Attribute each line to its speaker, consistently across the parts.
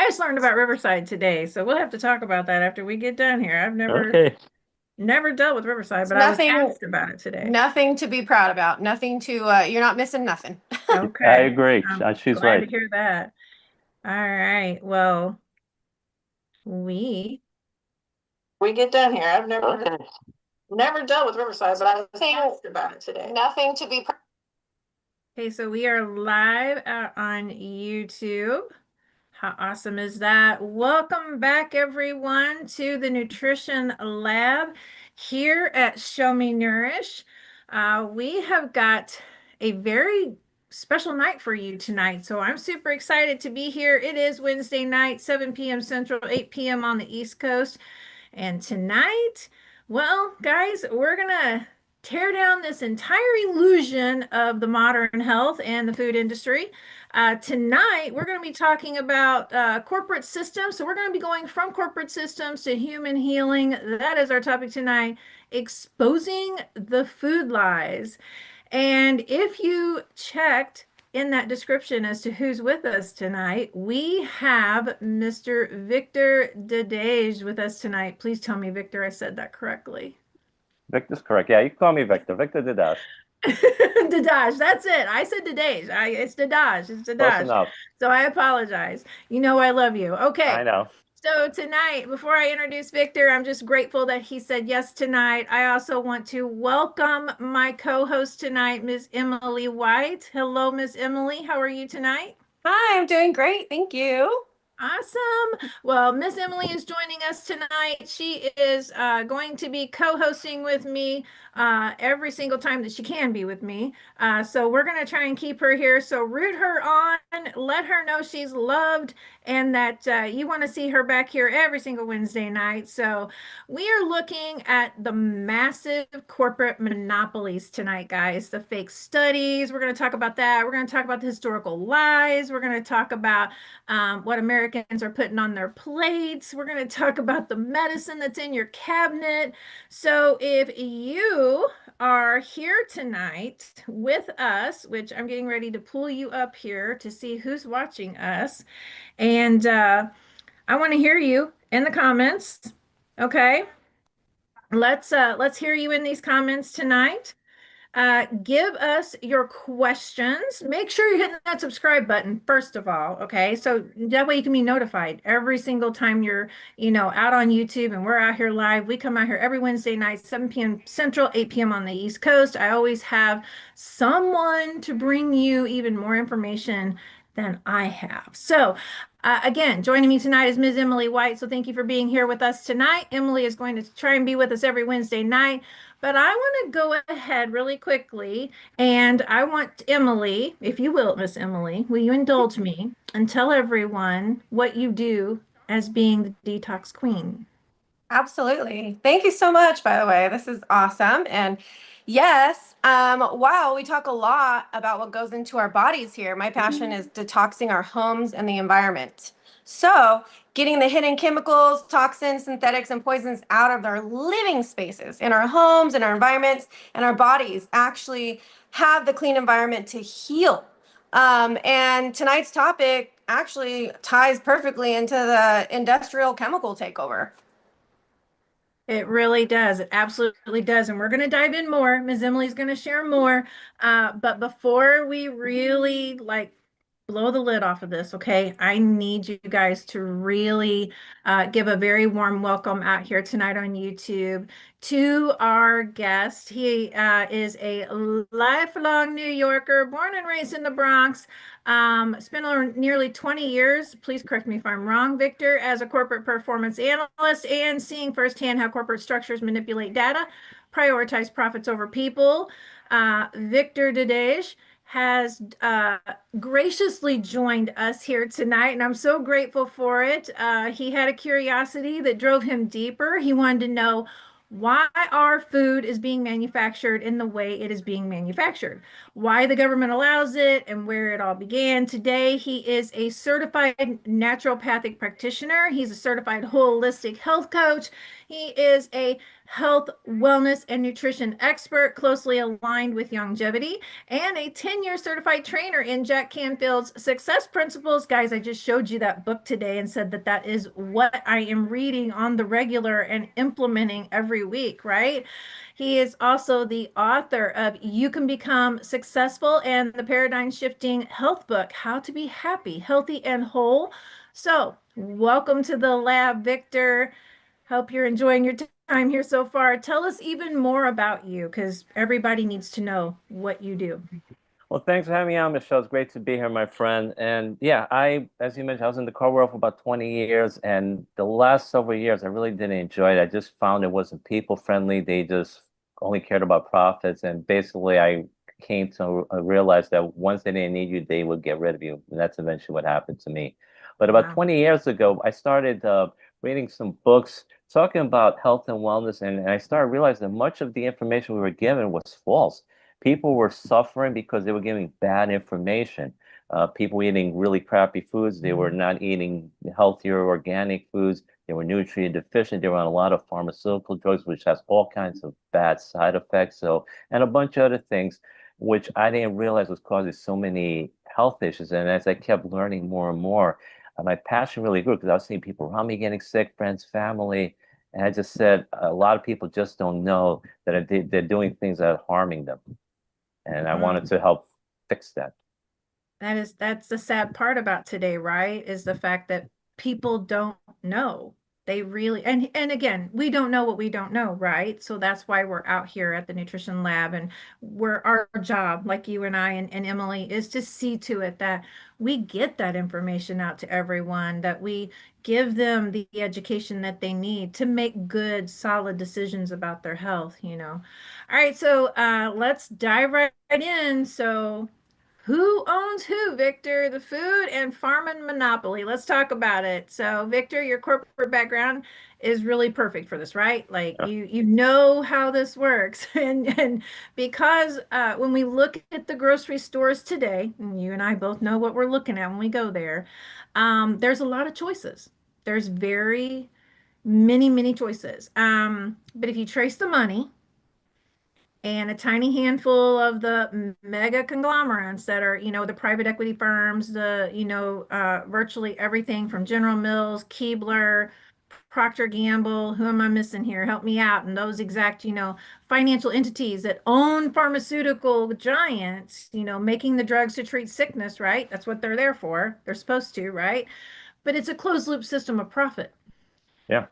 Speaker 1: I just learned about Riverside today, so we'll have to talk about that after we get done here. I've
Speaker 2: Okay.
Speaker 1: never dealt with Riverside,
Speaker 3: It's
Speaker 1: but I was
Speaker 3: nothing,
Speaker 1: asked about it today.
Speaker 3: nothing to be proud about. Nothing to, you're not missing nothing.
Speaker 2: I
Speaker 1: Okay.
Speaker 2: agree.
Speaker 1: I'm
Speaker 2: She's
Speaker 1: glad to
Speaker 2: right.
Speaker 1: hear that. All right. Well, we we get done here. I've never dealt with Riverside, but I was asked about it today.
Speaker 3: Nothing to be proud.
Speaker 1: Okay, so we are live out on YouTube. How awesome is that? Welcome back, everyone, to the Nutrition Lab here at Show Me Nourish. We have got a very special night for you tonight. So I'm super excited to be here. It is Wednesday night, 7 p.m. Central, 8 p.m. on the East Coast. And tonight, well, guys, we're going to tear down this entire illusion of the modern health and the food industry. Tonight, we're going to be talking about corporate systems. So, we're going to be going from corporate systems to human healing. That is our topic tonight, exposing the food lies. And if you checked in that description as to who's with us tonight, we have Mr. Victor Dedaj with us tonight. Please tell me, Victor, I said that correctly.
Speaker 2: Victor's correct. Yeah, you can call me Victor. Victor Dedaj.
Speaker 1: Dedaj, that's it. I said Dedaj. It's Dedaj. It's
Speaker 2: Close
Speaker 1: Dedaj.
Speaker 2: enough.
Speaker 1: So I apologize. You know I love you.
Speaker 2: I
Speaker 1: Okay.
Speaker 2: know.
Speaker 1: So tonight, before I introduce Victor, I'm just grateful that he said yes tonight. I also want to welcome my co-host tonight, Ms. Emilie White. Hello, Ms. Emily. How are you tonight?
Speaker 3: Hi, I'm doing great. Thank you.
Speaker 1: Awesome. Well, Miss Emily is joining us tonight. She is going to be co-hosting with me every single time that she can be with me. So we're going to try and keep her here. So root her on, let her know she's loved, and that you want to see her back here every single Wednesday night. So we are looking at the massive corporate monopolies tonight, guys. The fake studies. We're going to talk about that. We're going to talk about the historical lies. We're going to talk about what Americans are putting on their plates. We're going to talk about the medicine that's in your cabinet. So if you are here tonight with us, which I'm getting ready to pull you up here to see who's watching us, and I want to hear you in the comments. Okay, let's hear you in these comments tonight. Give us your questions. Make sure you're hitting that subscribe button first of all, okay? So that way you can be notified every single time you're, out on YouTube and we're out here live. We come out here every Wednesday night, 7 p.m. Central, 8 p.m. on the East Coast. I always have someone to bring you even more information than I have. So, again, joining me tonight is Ms. Emilie White. So thank you for being here with us tonight. Emily is going to try and be with us every Wednesday night. But I want to go ahead really quickly, and I want Emily, if you will, Miss Emily, will you indulge me and tell everyone what you do as being the Detox Queen?
Speaker 3: Absolutely. Thank you so much, by the way. This is awesome. And yes, wow, we talk a lot about what goes into our bodies here. My passion is detoxing our homes and the environment. So, getting the hidden chemicals, toxins, synthetics, and poisons out of our living spaces in our homes and our environments, and our bodies actually have the clean environment to heal. And tonight's topic actually ties perfectly into the industrial chemical takeover.
Speaker 1: It really does. It absolutely does. And we're going to dive in more. Ms. Emily's going to share more. But before we really blow the lid off of this, okay, I need you guys to really give a very warm welcome out here tonight on YouTube to our guest. He is a lifelong New Yorker, born and raised in the Bronx. Spent nearly 20 years, please correct me if I'm wrong, Victor, as a corporate performance analyst and seeing firsthand how corporate structures manipulate data, prioritize profits over people. Victor Dedaj has graciously joined us here tonight, and I'm so grateful for it. He had a curiosity that drove him deeper. He wanted to know why our food is being manufactured in the way it is being manufactured, why the government allows it, and where it all began. Today, he is a certified naturopathic practitioner. He's a certified holistic health coach. He is a health, wellness, and nutrition expert closely aligned with longevity, and a 10-year certified trainer in Jack Canfield's Success Principles. Guys, I just showed you that book today and said that that is what I am reading on the regular and implementing every week, right? He is also the author of You Can Become Successful and the Paradigm Shifting Health Book, How to Be Happy, Healthy, and Whole. So, welcome to the lab, Victor. Hope you're enjoying your time here so far. Tell us even more about you because everybody needs to know what you do.
Speaker 2: Well, thanks for having me on, Michelle. It's great to be here, my friend. And yeah, as you mentioned, I was in the car world for about 20 years, and the last several years, I really didn't enjoy it. I just found it wasn't people friendly. They just only cared about profits, and basically, I came to realize that once they didn't need you, they would get rid of you, and that's eventually what happened to me. But about
Speaker 1: Wow.
Speaker 2: 20 years ago, I started reading some books talking about health and wellness, and I started realizing that much of the information we were given was false. People were suffering because they were giving bad information. People were eating really crappy foods. They were not eating healthier organic foods. They were nutrient deficient. They were on a lot of pharmaceutical drugs, which has all kinds of bad side effects. So, and a bunch of other things, which I didn't realize was causing so many health issues. And as I kept learning more and more, my passion really grew because I was seeing people around me getting sick, friends, family. And I just said, a lot of people just don't know that they're doing things that are harming them, and I wanted
Speaker 1: Mm.
Speaker 2: to help fix that.
Speaker 1: That's the sad part about today, right? Is the fact that people don't know. They really and again, we don't know what we don't know, right? So that's why we're out here at the nutrition lab and our job, like you and I and Emily, is to see to it that we get that information out to everyone, that we give them the education that they need to make good, solid decisions about their health, you know. All right, so let's dive right in. So who owns who, Victor? The food and pharma monopoly. Let's talk about it. So, Victor, your corporate background is really perfect for this, right? Like
Speaker 2: Yeah.
Speaker 1: you know how this works. And because when we look at the grocery stores today, and you and I both know what we're looking at when we go there, there's a lot of choices. There's very many choices. But if you trace the money, and a tiny handful of the mega conglomerates that are, you know, the private equity firms, virtually everything from General Mills, Keebler, Procter Gamble, who am I missing here? Help me out. And those exact, financial entities that own pharmaceutical giants, making the drugs to treat sickness, right? That's what they're there for. They're supposed to, right? But it's a closed loop system of profit.
Speaker 2: Yeah.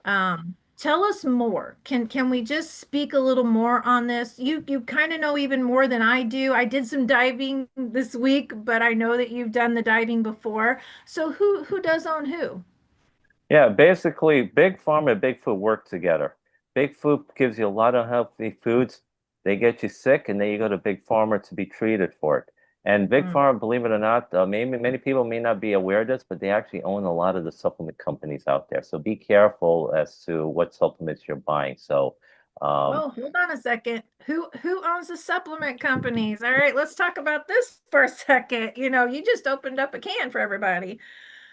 Speaker 1: Tell us more. Can we just speak a little more on this? You kind of know even more than I do. I did some diving this week, but I know that you've done the diving before. So who does own who?
Speaker 2: Yeah, basically, Big Pharma and Big Food work together. Big Food gives you a lot of healthy foods. They get you sick, and then you go to Big Pharma to be treated for it. And Big
Speaker 1: Mm.
Speaker 2: Pharma, believe it or not, maybe many people may not be aware of this, but they actually own a lot of the supplement companies out there. So be careful as to what supplements you're buying. So, um,
Speaker 1: Well, hold on a second. Who owns the supplement companies? All right, let's talk about this for a second. You just opened up a can for everybody.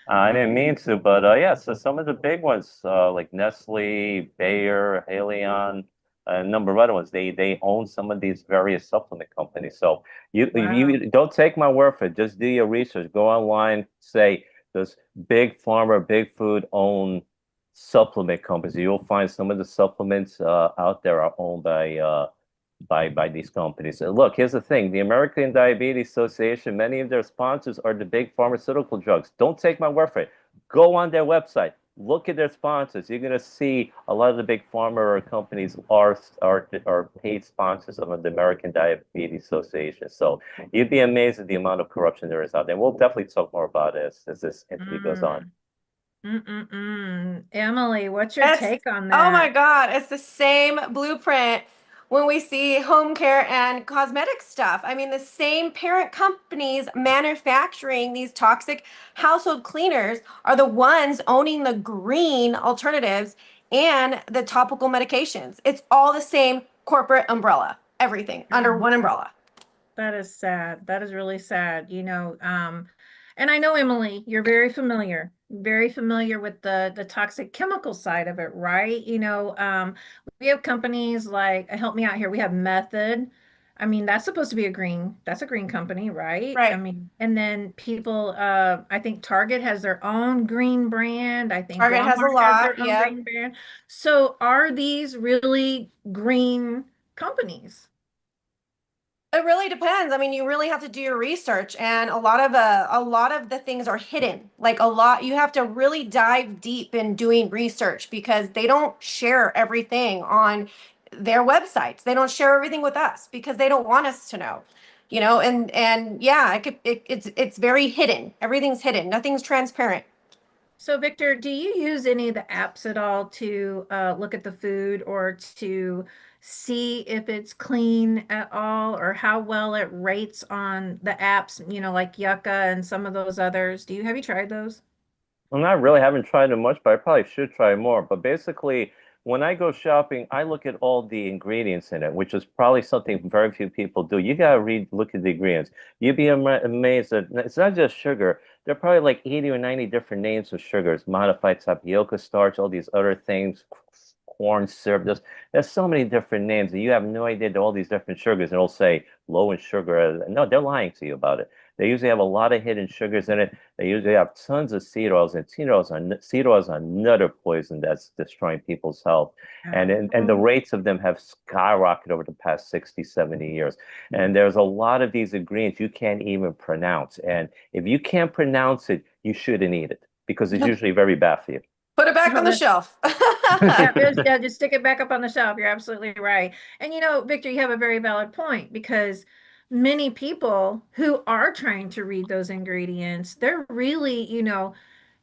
Speaker 2: I didn't mean to, but yeah, so some of the big ones like Nestle, Bayer, Haleon, a number of other ones, they own some of these various supplement companies. So
Speaker 1: Wow.
Speaker 2: you don't take my word for it. Just do your research. Go online, say does Big Pharma, Big Food own supplement companies? You'll find some of the supplements out there are owned by these companies. So look, here's the thing. The American Diabetes Association, many of their sponsors are the big pharmaceutical drugs. Don't take my word for it. Go on their website. Look at their sponsors. You're going to see a lot of the big pharma companies are paid sponsors of the American Diabetes Association. So you'd be amazed at the amount of corruption there is out there. We'll definitely talk more about it as this interview goes on.
Speaker 1: Mm. Emily, what's your
Speaker 3: It's,
Speaker 1: take on
Speaker 3: oh my
Speaker 1: that?
Speaker 3: God, it's the same blueprint when we see home care and cosmetic stuff. I mean, the same parent companies manufacturing these toxic household cleaners are the ones owning the green alternatives and the topical medications. It's all the same corporate umbrella, everything under
Speaker 1: Mm.
Speaker 3: one umbrella.
Speaker 1: That is sad. That is really sad. And I know, Emily, you're very familiar Very familiar with the toxic chemical side of it, right? We have companies like, help me out here. We have Method. I mean, that's supposed to be that's a green company, right? I
Speaker 3: Right.
Speaker 1: mean, and then people, I think Target has their own green brand. I think
Speaker 3: Target has a
Speaker 1: Walmart has
Speaker 3: lot.
Speaker 1: their own
Speaker 3: Yep.
Speaker 1: green brand. So are these really green companies?
Speaker 3: It really depends. I mean, you really have to do your research, and a lot of the things are hidden. Like a lot, you have to really dive deep in doing research because they don't share everything on their websites. They don't share everything with us because they don't want us to know. And yeah, it's very hidden. Everything's hidden. Nothing's transparent.
Speaker 1: So, Victor, do you use any of the apps at all to look at the food or to see if it's clean at all or how well it rates on the apps, like Yucca and some of those others? Have you tried those?
Speaker 2: Well, not really. Haven't tried it much, but I probably should try more. But basically, when I go shopping, I look at all the ingredients in it, which is probably something very few people do. You gotta look at the ingredients. You'd be amazed that it's not just sugar. There are probably like 80 or 90 different names of sugars, modified tapioca starch, all these other things, corn syrup. There's so many different names, and you have no idea that all these different sugars, and it'll say low in sugar. No, they're lying to you about it. They usually have a lot of hidden sugars in it. They usually have tons of seed oils, and seed oils are another poison that's destroying people's health. And the
Speaker 1: Oh.
Speaker 2: rates of them have skyrocketed over the past 60, 70 years. And there's a lot of these ingredients you can't even pronounce. And if you can't pronounce it, you shouldn't eat it because it's usually very bad for you.
Speaker 3: Put it back on
Speaker 1: Oh,
Speaker 3: the shelf.
Speaker 1: yeah, just stick it back up on the shelf. You're absolutely right. And Victor, you have a very valid point because many people who are trying to read those ingredients, they're really,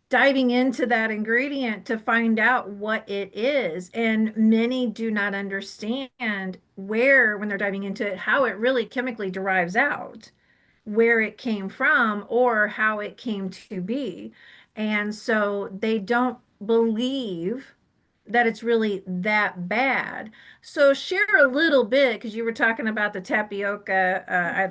Speaker 1: diving into that ingredient to find out what it is. And many do not understand when they're diving into it, how it really chemically derives out, where it came from or how it came to be. And so they don't believe that it's really that bad. So share a little bit because you were talking about the tapioca.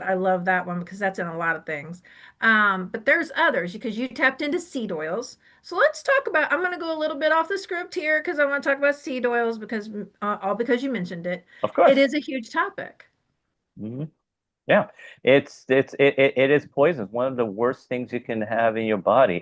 Speaker 1: I love that one because that's in a lot of things. But there's others because you tapped into seed oils. So let's talk about. I'm going to go a little bit off the script here because I want to talk about seed oils because all because you mentioned it.
Speaker 2: Of
Speaker 1: It
Speaker 2: course.
Speaker 1: is a huge topic.
Speaker 2: Mhm. Yeah, it is poison. It's one of the worst things you can have in your body.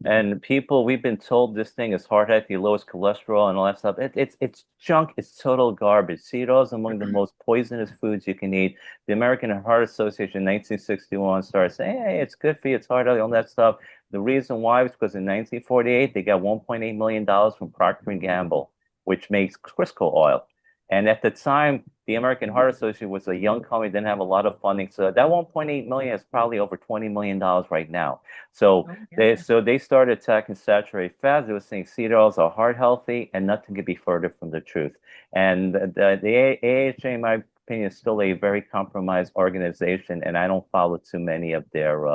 Speaker 2: And people, we've been told this thing is heart healthy, lowest cholesterol, and all that stuff. It's junk. It's total garbage. Cereal is among the most poisonous foods you can eat. The American Heart Association in 1961 started saying, "Hey, it's good for you. It's heart healthy, all that stuff." The reason why was because in 1948 they got 1.8 million dollars from Procter and Gamble, which makes Crisco oil. And at the time, the American Heart Association was a young company, didn't have a lot of funding. So that 1.8 million is probably over $20 million right now. So
Speaker 1: Oh,
Speaker 2: they
Speaker 1: yeah.
Speaker 2: so they started attacking saturated fats. They were saying seed oils are heart healthy, and nothing could be further from the truth. And the AHA, in my opinion, is still a very compromised organization, and I don't follow too many of their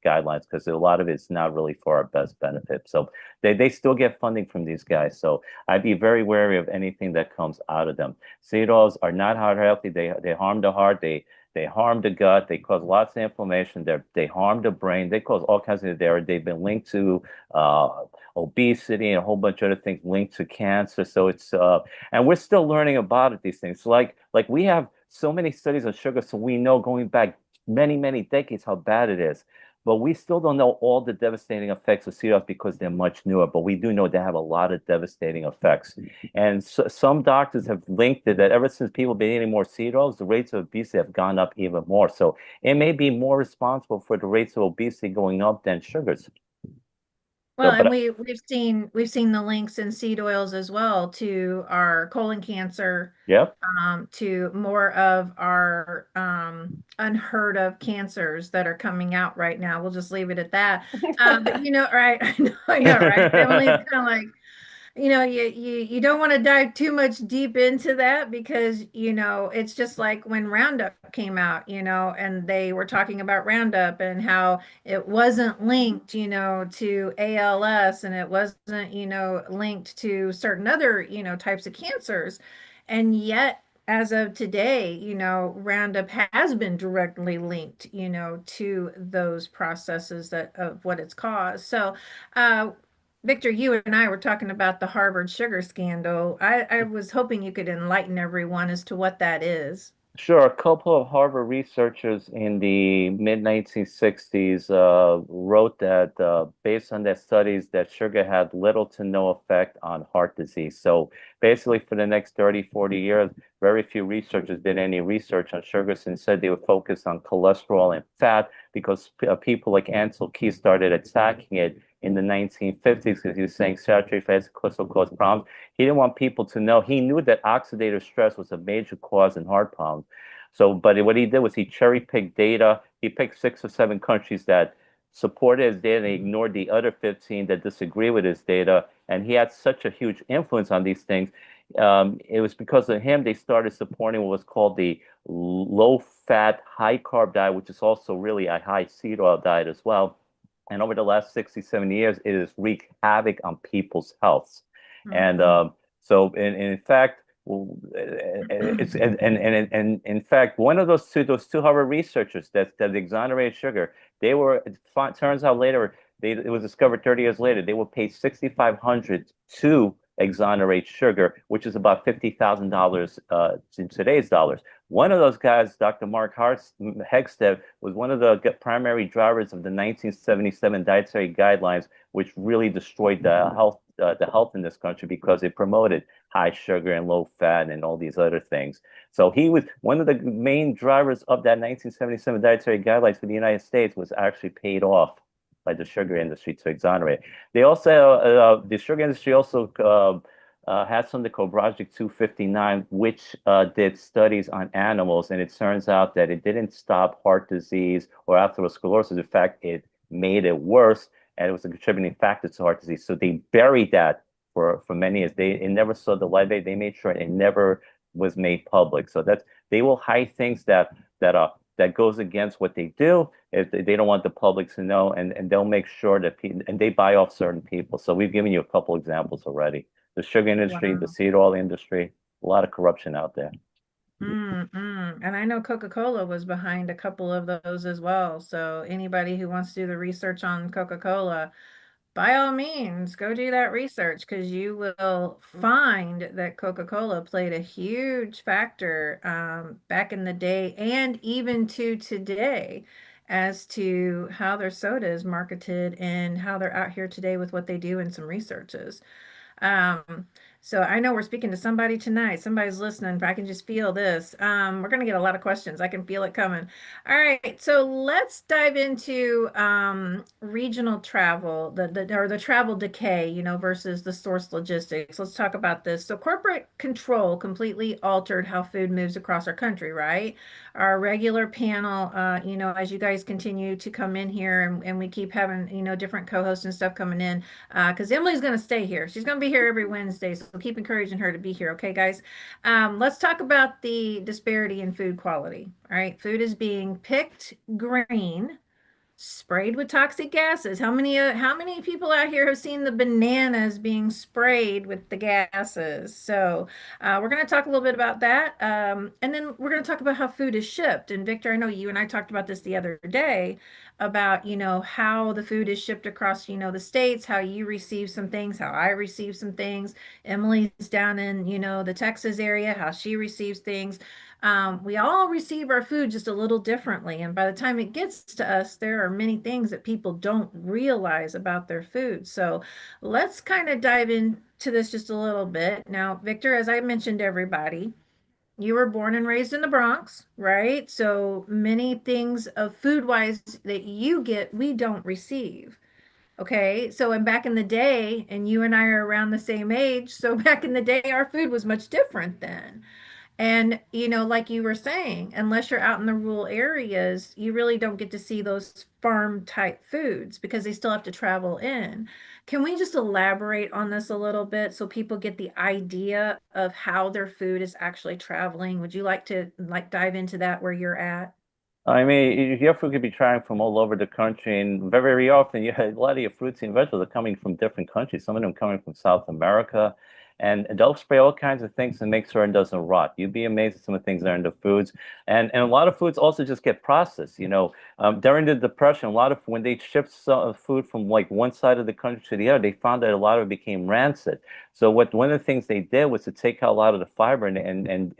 Speaker 2: guidelines because a lot of it's not really for our best benefit. So they still get funding from these guys. So I'd be very wary of anything that comes out of them. Seed oils are not heart healthy. They harm the heart. They harm the gut. They cause lots of inflammation. They harm the brain. They cause all kinds of they've been linked to obesity and a whole bunch of other things linked to cancer. So it's and we're still learning about it, these things. So like we have so many studies on sugar, so we know going back many, many decades how bad it is. But we still don't know all the devastating effects of cereals because they're much newer. But we do know they have a lot of devastating effects. And so, some doctors have linked it that ever since people have been eating more cereals, the rates of obesity have gone up even more. So it may be more responsible for the rates of obesity going up than sugars. So,
Speaker 1: Well, and
Speaker 2: but
Speaker 1: we've seen the links in seed oils as well to our colon cancer,
Speaker 2: yeah,
Speaker 1: to more of our unheard of cancers that are coming out right now. We'll just leave it at that. But right? I know, right? Emily's kind of like, you don't want to dive too much deep into that because it's just like when Roundup came out, and they were talking about Roundup and how it wasn't linked, to ALS, and it wasn't linked to certain other types of cancers, and yet as of today, Roundup has been directly linked, to those processes that of what it's caused. So, uh, Victor, you and I were talking about the Harvard sugar scandal. I was hoping you could enlighten everyone as to what that is.
Speaker 2: Sure, a couple of Harvard researchers in the mid 1960s wrote that based on their studies that sugar had little to no effect on heart disease. So basically for the next 30, 40 years, very few researchers did any research on sugars and said they would focus on cholesterol and fat because people like Ansel Keys started attacking it in the 1950s because he was saying saturated fats cholesterol cause problems. He didn't want people to know. He knew that oxidative stress was a major cause in heart problems. So, but what he did was he cherry-picked data. He picked 6 or 7 countries that supported his data and he ignored the other 15 that disagree with his data. And he had such a huge influence on these things. It was because of him they started supporting what was called the low-fat, high-carb diet, which is also really a high seed oil diet as well. And over the last 60, 70 years, it has wreaked havoc on people's health. And
Speaker 1: Mhm.
Speaker 2: so, in fact, well, it's and in fact, one of those two Harvard researchers that exonerated sugar, they were it turns out later it was discovered 30 years later they were paid 6,500 to exonerate sugar, which is about $50,000 in today's dollars. One of those guys, Dr. Mark Hegstead, was one of the primary drivers of the 1977 dietary guidelines, which really destroyed the health in this country because it promoted high sugar and low fat and all these other things. So he was one of the main drivers of that 1977 dietary guidelines for the United States was actually paid off by the sugar industry to exonerate. They also, the sugar industry also had something called Project 259, which did studies on animals, and it turns out that it didn't stop heart disease or atherosclerosis. In fact, it made it worse, and it was a contributing factor to heart disease. So they buried that for many years. It never saw the light of day. They made sure it never was made public. So that's they will hide things that goes against what they do if they don't want the public to know, and they'll make sure that people and they buy off certain people. So we've given you a couple examples already. The sugar industry, the
Speaker 1: Wow.
Speaker 2: seed oil industry, a lot of corruption out there.
Speaker 1: And I know Coca-Cola was behind a couple of those as well. So anybody who wants to do the research on Coca-Cola, by all means, go do that research because you will find that Coca-Cola played a huge factor back in the day and even to today as to how their soda is marketed and how they're out here today with what they do in some researches. Um, so I know we're speaking to somebody tonight. Somebody's listening, but I can just feel this. We're going to get a lot of questions. I can feel it coming. All right, so let's dive into regional travel, the travel decay, versus the source logistics. Let's talk about this. So corporate control completely altered how food moves across our country, right? Our regular panel, as you guys continue to come in here and we keep having, different co-hosts and stuff coming in because Emily's going to stay here. She's going to be here every Wednesday, so keep encouraging her to be here. Okay, guys. Let's talk about the disparity in food quality. All right, food is being picked green, sprayed with toxic gases. How many people out here have seen the bananas being sprayed with the gases? So we're going to talk a little bit about that, and then we're going to talk about how food is shipped. And Victor, I know you and I talked about this the other day about how the food is shipped across the states, how you receive some things, how I receive some things. Emily's down in the Texas area, how she receives things. We all receive our food just a little differently. And by the time it gets to us, there are many things that people don't realize about their food. So let's kind of dive into this just a little bit. Now, Victor, as I mentioned to everybody, you were born and raised in the Bronx, right? So many things of food wise that you get, we don't receive. Okay. So, and back in the day, and you and I are around the same age. So back in the day, our food was much different then. And, like you were saying, unless you're out in the rural areas, you really don't get to see those farm type foods because they still have to travel in. Can we just elaborate on this a little bit so people get the idea of how their food is actually traveling? Would you like to dive into that where you're at?
Speaker 2: I mean, your fruit could be trying from all over the country, and very, very often, a lot of your fruits and vegetables are coming from different countries. Some of them coming from South America, and they'll spray all kinds of things to make sure it doesn't rot. You'd be amazed at some of the things that are in the foods, and a lot of foods also just get processed. During the Depression, a lot of when they shipped some food from like one side of the country to the other, they found that a lot of it became rancid. So one of the things they did was to take out a lot of the fiber, and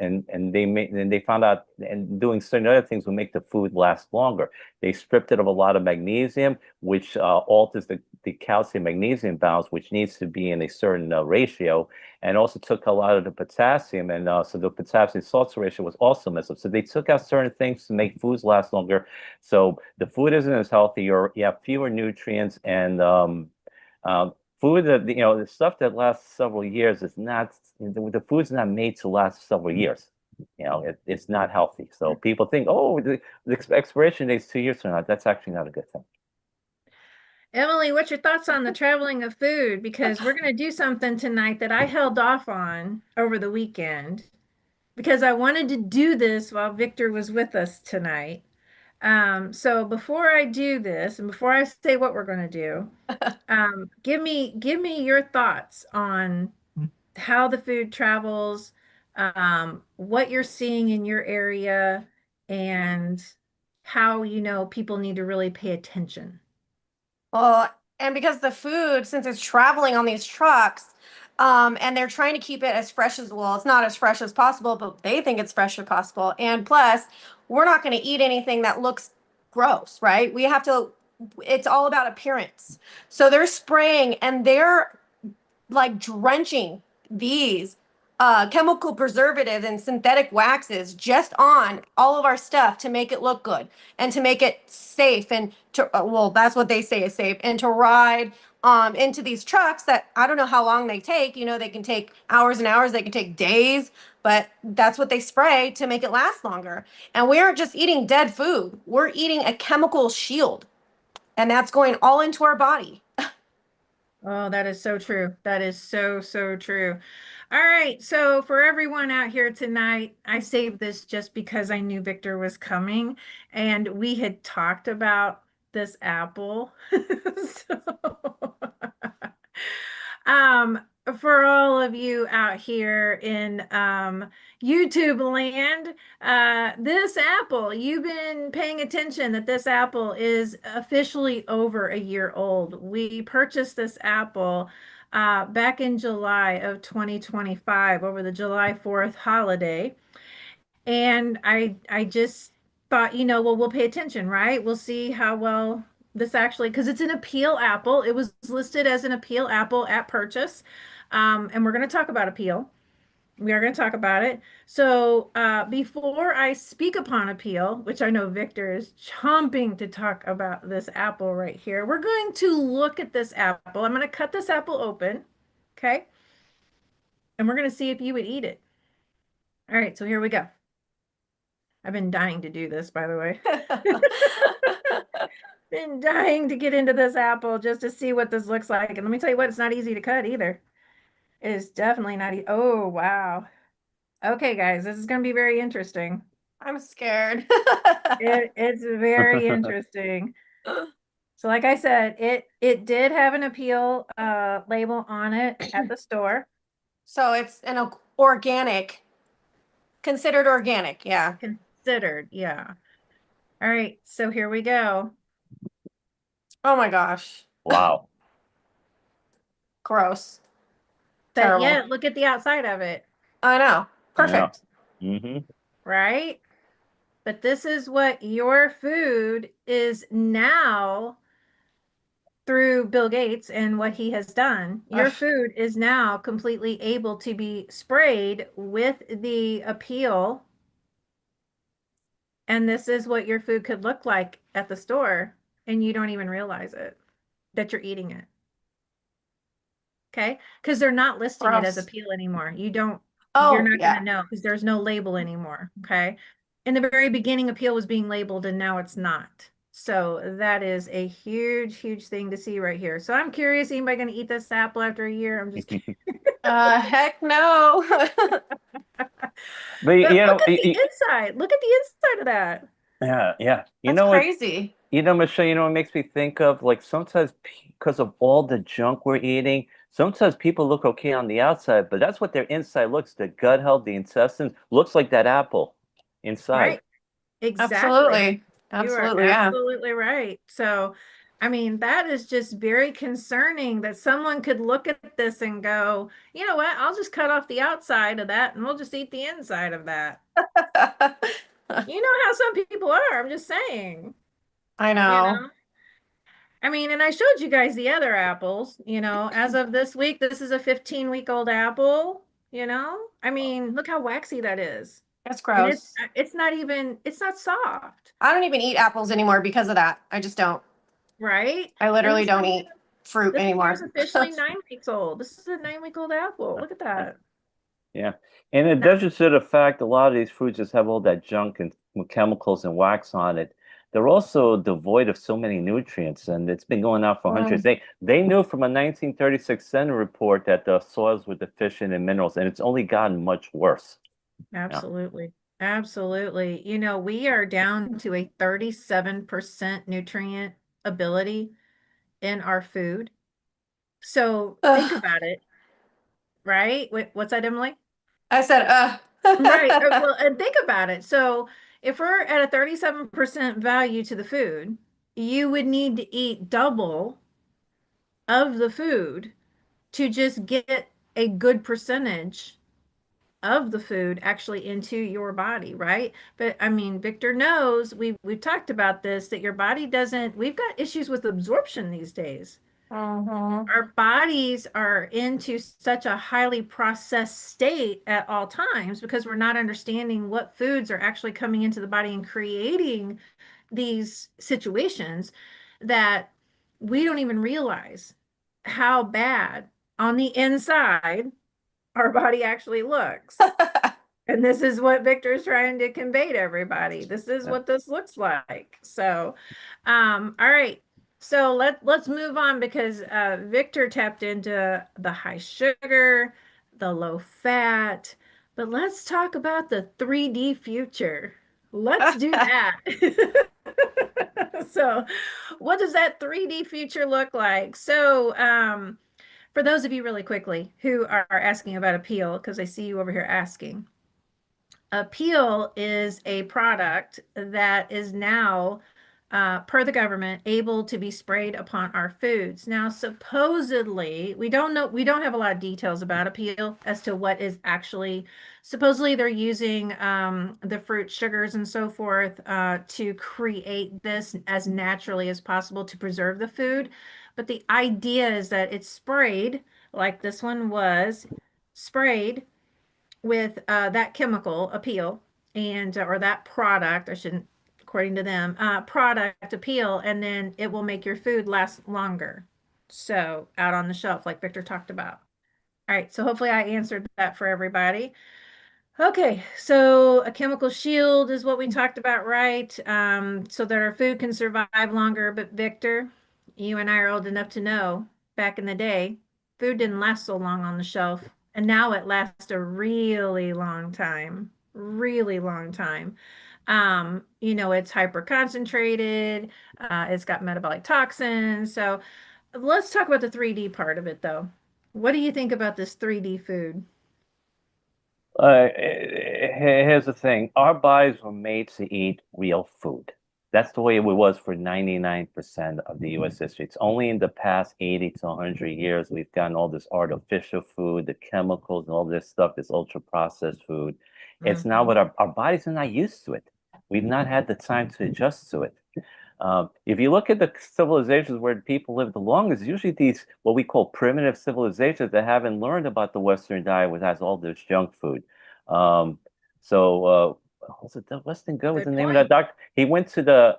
Speaker 2: they found out, and doing certain other things will make the food last longer. They stripped it of a lot of magnesium, which alters the calcium magnesium balance, which needs to be in a certain ratio, and also took a lot of the potassium, and so the potassium salt ratio was also messed up. So they took out certain things to make foods last longer. So the food isn't as healthy, or you have fewer nutrients, and food that the stuff that lasts several years is not, the food's not made to last several years. It's not healthy. So people think, oh, the expiration date is 2 years from now. That's actually not a good thing.
Speaker 1: Emilie, what's your thoughts on the traveling of food? Because we're going to do something tonight that I held off on over the weekend because I wanted to do this while Victor was with us tonight. So before I do this and before I say what we're going to do, give me your thoughts on how the food travels, what you're seeing in your area, and how people need to really pay attention.
Speaker 3: Well, and because the food, since it's traveling on these trucks, and they're trying to keep it as fresh as, well, it's not as fresh as possible, but they think it's fresh as possible. And plus, we're not going to eat anything that looks gross, right? It's all about appearance. So they're spraying and they're like drenching these chemical preservatives and synthetic waxes just on all of our stuff to make it look good and to make it safe, and to well, that's what they say is safe, and to ride into these trucks that I don't know how long they take. They can take hours and hours, they can take days, but that's what they spray to make it last longer. And we aren't just eating dead food, we're eating a chemical shield, and that's going all into our body.
Speaker 1: Oh, that is so true. That is so, so true. All right. So for everyone out here tonight, I saved this just because I knew Victor was coming and we had talked about this apple. So, um, for all of you out here in YouTube land, this apple, you've been paying attention that this apple is officially over a year old. We purchased this apple back in July of 2025 over the July 4th holiday. And I just thought, well, we'll pay attention, right? We'll see how well this actually, because it's an appeal apple. It was listed as an appeal apple at purchase. And we're going to talk about appeal. We are going to talk about it. So before I speak upon appeal, which I know Victor is chomping to talk about this apple right here, we're going to look at this apple. I'm going to cut this apple open. Okay. And we're going to see if you would eat it. All right. So here we go. I've been dying to do this, by the way. Been dying to get into this apple just to see what this looks like. And let me tell you what, it's not easy to cut either. It is definitely not easy. Oh, wow. Okay, guys, this is going to be very interesting.
Speaker 3: I'm scared.
Speaker 1: It's very interesting. So like I said, it did have an appeal label on it at the store.
Speaker 3: So it's an organic, considered organic, yeah.
Speaker 1: Considered, yeah. All right, so here we go.
Speaker 3: Oh my gosh.
Speaker 2: Wow.
Speaker 3: Gross.
Speaker 1: But
Speaker 3: Terrible.
Speaker 1: yeah, look at the outside of it.
Speaker 3: I know. Perfect.
Speaker 2: Yeah. Mm-hmm.
Speaker 1: Right? But this is what your food is now through Bill Gates and what he has done. Your
Speaker 3: Ugh.
Speaker 1: food is now completely able to be sprayed with the appeal. And this is what your food could look like at the store. And you don't even realize it, that you're eating it. Okay? Because they're not listing it as
Speaker 3: Gross.
Speaker 1: appeal anymore. You're
Speaker 3: Oh,
Speaker 1: not
Speaker 3: yeah.
Speaker 1: going to know because there's no label anymore. Okay? In the very beginning, appeal was being labeled and now it's not. So that is a huge, huge thing to see right here. So I'm curious, anybody going to eat this apple after a year? I'm just kidding.
Speaker 3: Heck no.
Speaker 2: But
Speaker 1: But look at the inside. Look at the inside of that.
Speaker 2: yeah, yeah.
Speaker 3: That's crazy.
Speaker 2: Michelle, it makes me think of like sometimes because of all the junk we're eating, sometimes people look okay on the outside, but that's what their inside looks. The gut health, the intestines, looks like that apple inside.
Speaker 1: Right. Exactly.
Speaker 3: Absolutely.
Speaker 1: You are
Speaker 3: Absolutely. Yeah.
Speaker 1: absolutely right. So, I mean, that is just very concerning that someone could look at this and go, you know what, I'll just cut off the outside of that and we'll just eat the inside of that. You know how some people are. I'm just saying,
Speaker 3: I
Speaker 1: you
Speaker 3: know.
Speaker 1: know. I mean, and I showed you guys the other apples, as of this week, this is a 15-week-old apple, I mean, look how waxy that is.
Speaker 3: It's
Speaker 1: And
Speaker 3: gross.
Speaker 1: it's not soft,
Speaker 3: I don't even eat apples anymore because of that. I just don't.
Speaker 1: right?
Speaker 3: I
Speaker 1: And
Speaker 3: literally don't eat fruit
Speaker 1: this one here is
Speaker 3: anymore.
Speaker 1: officially 9 weeks old. This is a 9-week-old apple. Look at that.
Speaker 2: Yeah. And in
Speaker 1: Now,
Speaker 2: addition to the fact a lot of these foods just have all that junk and chemicals and wax on it, they're also devoid of so many nutrients. And it's been going on for hundreds.
Speaker 3: Mm.
Speaker 2: They knew from a 1936 Senate report that the soils were deficient in minerals, and it's only gotten much worse. Yeah.
Speaker 1: absolutely. Absolutely. We are down to a 37% nutrient ability in our food. So think
Speaker 3: Ugh.
Speaker 1: about it, right? Wait, what's that, Emily?
Speaker 3: I said,
Speaker 1: Right. Well, and think about it. So if we're at a 37% value to the food, you would need to eat double of the food to just get a good percentage of the food actually into your body, right? But I mean, Victor knows we've talked about this that your body doesn't, we've got issues with absorption these days.
Speaker 3: Mhm.
Speaker 1: Our bodies are into such a highly processed state at all times because we're not understanding what foods are actually coming into the body and creating these situations that we don't even realize how bad on the inside our body actually looks. And this is what Victor's trying to convey to everybody. This is
Speaker 2: Yeah.
Speaker 1: what this looks like. So, all right. So let's move on because Victor tapped into the high sugar, the low fat, but let's talk about the 3D future. Let's do that. So, what does that 3D future look like? So, for those of you really quickly who are asking about Appeal, because I see you over here asking, Appeal is a product that is now, per the government, able to be sprayed upon our foods. Now, supposedly, we don't know, we don't have a lot of details about Appeal as to what is actually, supposedly they're using the fruit sugars and so forth to create this as naturally as possible to preserve the food. But the idea is that it's sprayed, like this one was sprayed with that chemical Appeal and or that product, I shouldn't, according to them, product Appeal, and then it will make your food last longer. So out on the shelf, like Victor talked about. All right, so hopefully I answered that for everybody. Okay, so a chemical shield is what we talked about, right? So that our food can survive longer. But Victor, you and I are old enough to know back in the day, food didn't last so long on the shelf. And now it lasts a really long time, really long time. It's hyper concentrated, it's got metabolic toxins. So let's talk about the 3D part of it, though. What do you think about this 3D food?
Speaker 2: Here's the thing. Our bodies were made to eat real food. That's the way it was for 99% of the US history. It's only in the past 80 to 100 years we've gotten all this artificial food, the chemicals and all this stuff, this ultra processed food. It's now
Speaker 1: Mhm.
Speaker 2: what our bodies are not used to it. We've not had the time to adjust to it. If you look at the civilizations where people live the longest, usually these what we call primitive civilizations that haven't learned about the Western diet, which has all this junk food. Um, so was it Weston Good was the
Speaker 1: Good
Speaker 2: name of that
Speaker 1: point.
Speaker 2: doctor? He went to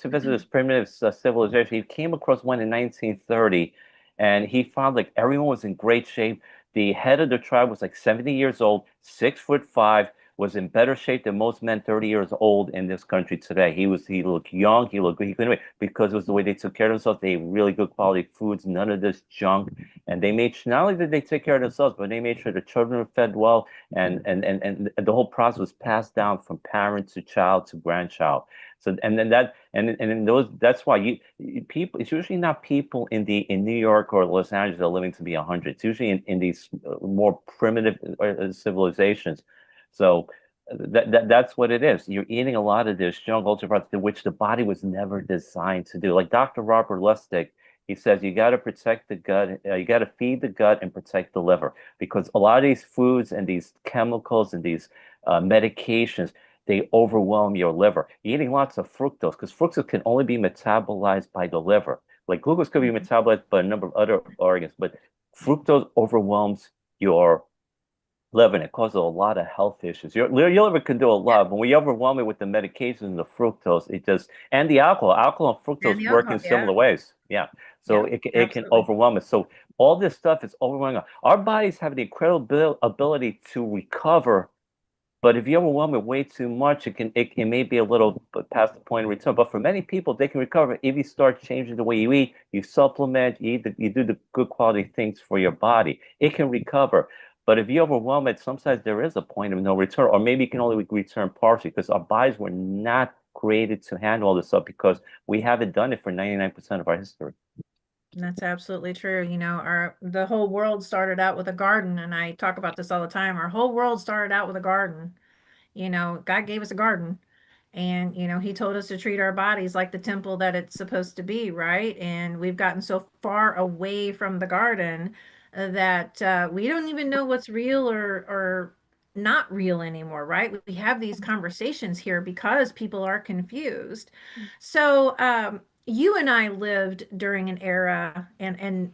Speaker 2: visit this primitive civilization. He came across one in 1930, and he found like everyone was in great shape. The head of the tribe was like 70 years old, 6'5", was in better shape than most men 30 years old in this country today. He looked young, he looked good, he couldn't wait because it was the way they took care of themselves. They ate really good quality foods, none of this junk. And they made sure, not only did they take care of themselves, but they made sure the children were fed well, and the whole process was passed down from parent to child to grandchild. So and then that and in those that's why people, it's usually not people in New York or Los Angeles that are living to be 100. It's usually in these more primitive civilizations. So that's what it is. You're eating a lot of this junk ultra processed, which the body was never designed to do. Like Dr. Robert Lustig, he says you got to protect the gut, you got to feed the gut and protect the liver, because a lot of these foods and these chemicals and these medications, they overwhelm your liver. You're eating lots of fructose, because fructose can only be metabolized by the liver. Like glucose could be metabolized by a number of other organs, but fructose overwhelms your liver, and it causes a lot of health issues. Your liver can do a lot, but when you overwhelm it with the medications and the fructose, it just, and the alcohol and
Speaker 1: And
Speaker 2: fructose
Speaker 1: the
Speaker 2: work
Speaker 1: alcohol,
Speaker 2: in similar
Speaker 1: yeah.
Speaker 2: ways. Yeah. So
Speaker 1: Yeah,
Speaker 2: it can
Speaker 1: absolutely.
Speaker 2: overwhelm it. So all this stuff is overwhelming. Our bodies have the incredible ability to recover, but if you overwhelm it way too much, it may be a little past the point of return. But for many people, they can recover if you start changing the way you eat, you supplement, you do the good quality things for your body. It can recover. But if you overwhelm it, sometimes there is a point of no return, or maybe you can only return partially, because our bodies were not created to handle all this stuff because we haven't done it for 99% of our history.
Speaker 1: That's absolutely true. You know, the whole world started out with a garden, and I talk about this all the time. Our whole world started out with a garden. You know, God gave us a garden, and He told us to treat our bodies like the temple that it's supposed to be, right? And we've gotten so far away from the garden that we don't even know what's real or not real anymore, right? We have these conversations here because people are confused. So, you and I lived during an era, and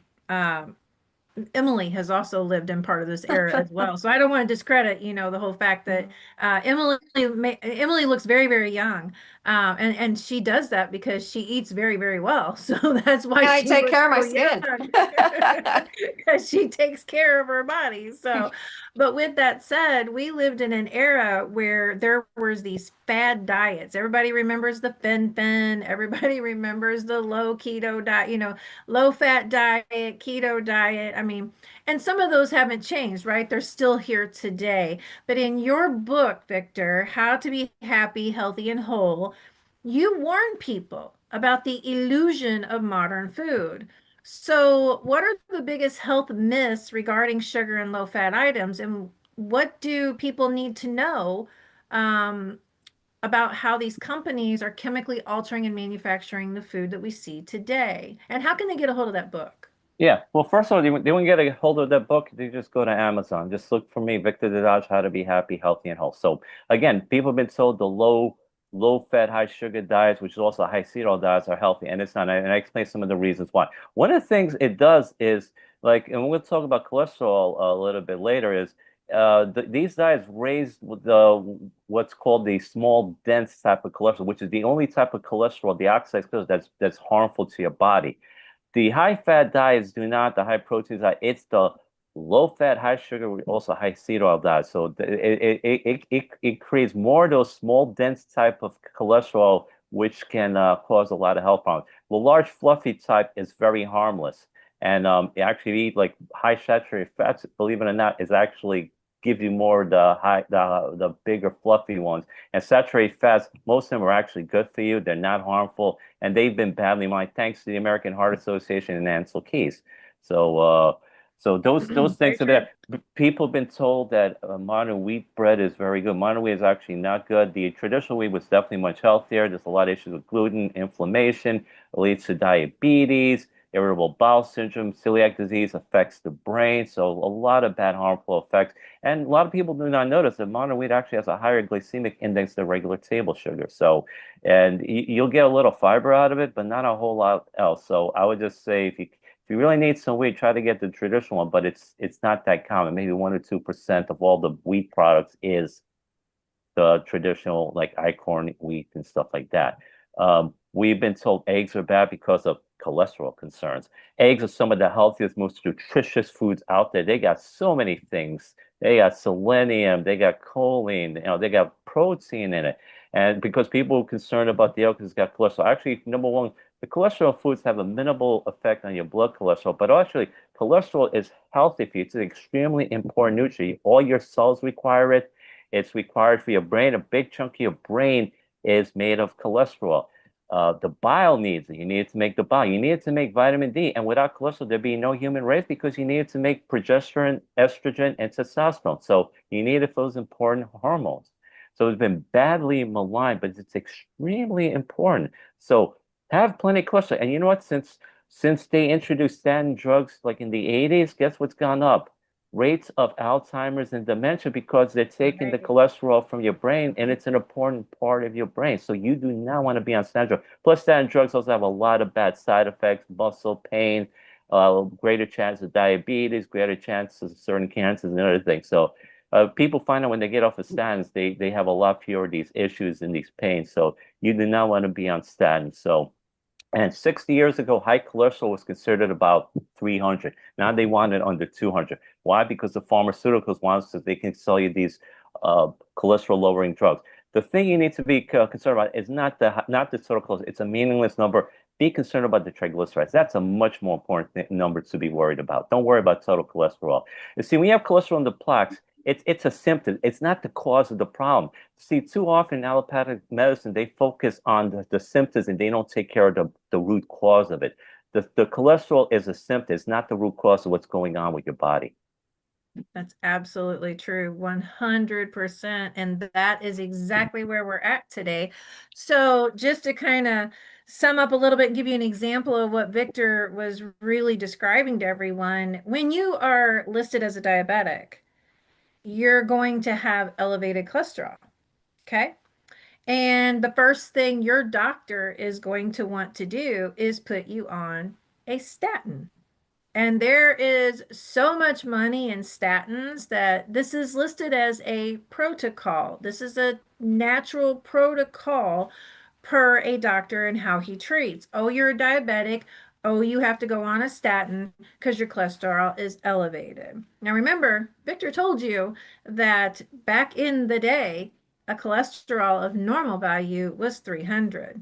Speaker 1: Emilie has also lived in part of this era as well. So I don't want to discredit, the whole fact that Emilie looks very, very young, and she does that because she eats very, very well. So that's why
Speaker 3: And I
Speaker 1: she
Speaker 3: take
Speaker 1: looks
Speaker 3: care of my
Speaker 1: so
Speaker 3: skin.
Speaker 1: young, because she takes care of her body. So, but with that said, we lived in an era where there was these fad diets. Everybody remembers the fen. Everybody remembers the low keto diet. Low fat diet, keto diet. I mean, and some of those haven't changed, right? They're still here today. But in your book, Victor, How to Be Happy, Healthy, and Whole, you warn people about the illusion of modern food. So, what are the biggest health myths regarding sugar and low fat items? And what do people need to know um, about how these companies are chemically altering and manufacturing the food that we see today? And how can they get a hold of that book?
Speaker 2: Yeah. Well, first of all, they want to get a hold of that book, they just go to Amazon. Just look for me, Victor Dedaj, How to Be Happy, Healthy, and Whole. So again, people have been told the low fat, high sugar diets, which is also high seed oil diets, are healthy, and it's not. And I explain some of the reasons why. One of the things it does is, like, and we'll talk about cholesterol a little bit later, is these diets raise what's called the small dense type of cholesterol, which is the only type of cholesterol, the oxidized cholesterol, that's harmful to your body. The high fat diets do not, the high protein diet, it's the low fat, high sugar, also high seed oil diet. So it creates more of those small, dense type of cholesterol, which can cause a lot of health problems. The large, fluffy type is very harmless. And actually eat like high saturated fats, believe it or not, is actually gives you more the bigger fluffy ones. And saturated fats, most of them are actually good for you. They're not harmful, and they've been badly mined thanks to the American Heart Association and Ansel Keys. So, so those
Speaker 1: Very
Speaker 2: things are
Speaker 1: true.
Speaker 2: there. People have been told that modern wheat bread is very good. Modern wheat is actually not good. The traditional wheat was definitely much healthier. There's a lot of issues with gluten, inflammation. It leads to diabetes, irritable bowel syndrome, celiac disease affects the brain. So a lot of bad harmful effects. And a lot of people do not notice that modern wheat actually has a higher glycemic index than regular table sugar. So, and you'll get a little fiber out of it, but not a whole lot else. So I would just say if you really need some wheat, try to get the traditional one, but it's not that common. Maybe 1 or 2% of all the wheat products is the traditional like acorn wheat and stuff like that. We've been told eggs are bad because of cholesterol concerns. Eggs are some of the healthiest, most nutritious foods out there. They got so many things They got selenium, they got choline, they got protein in it. And because people are concerned about the oil because it's got cholesterol. Actually, number one, the cholesterol foods have a minimal effect on your blood cholesterol, but actually, cholesterol is healthy for you. It's an extremely important nutrient. All your cells require it. It's required for your brain. A big chunk of your brain is made of cholesterol. The bile needs it. You need it to make the bile. You need it to make vitamin D. And without cholesterol, there'd be no human race because you need it to make progesterone, estrogen, and testosterone. So you need it for those important hormones. So it's been badly maligned, but it's extremely important. So have plenty of cholesterol. And you know what? Since they introduced statin drugs like in the 80s, guess what's gone up? Rates of Alzheimer's and dementia because they're taking the cholesterol from your brain and it's an important part of your brain. So you do not want to be on statin drugs. Plus, statin drugs also have a lot of bad side effects, muscle pain, greater chance of diabetes, greater chances of certain cancers and other things. So people find out when they get off of statins, they have a lot fewer of these issues and these pains. So you do not want to be on statins. So and 60 years ago, high cholesterol was considered about 300. Now they want it under 200. Why? Because the pharmaceuticals want so they can sell you these cholesterol-lowering drugs. The thing you need to be concerned about is not the total cholesterol. It's a meaningless number. Be concerned about the triglycerides. That's a much more important number to be worried about. Don't worry about total cholesterol. You see, when you have cholesterol in the plaques, it's a symptom. It's not the cause of the problem. See, too often in allopathic medicine, they focus on the symptoms and they don't take care of the root cause of it. The cholesterol is a symptom. It's not the root cause of what's going on with your body.
Speaker 1: That's absolutely true, 100%. And that is exactly where we're at today. So just to kind of sum up a little bit and give you an example of what Victor was really describing to everyone, when you are listed as a diabetic, you're going to have elevated cholesterol. Okay. And the first thing your doctor is going to want to do is put you on a statin. And there is so much money in statins that this is listed as a protocol. This is a natural protocol per a doctor and how he treats. Oh, you're a diabetic. Oh, you have to go on a statin because your cholesterol is elevated. Now, remember, Victor told you that back in the day, a cholesterol of normal value was 300.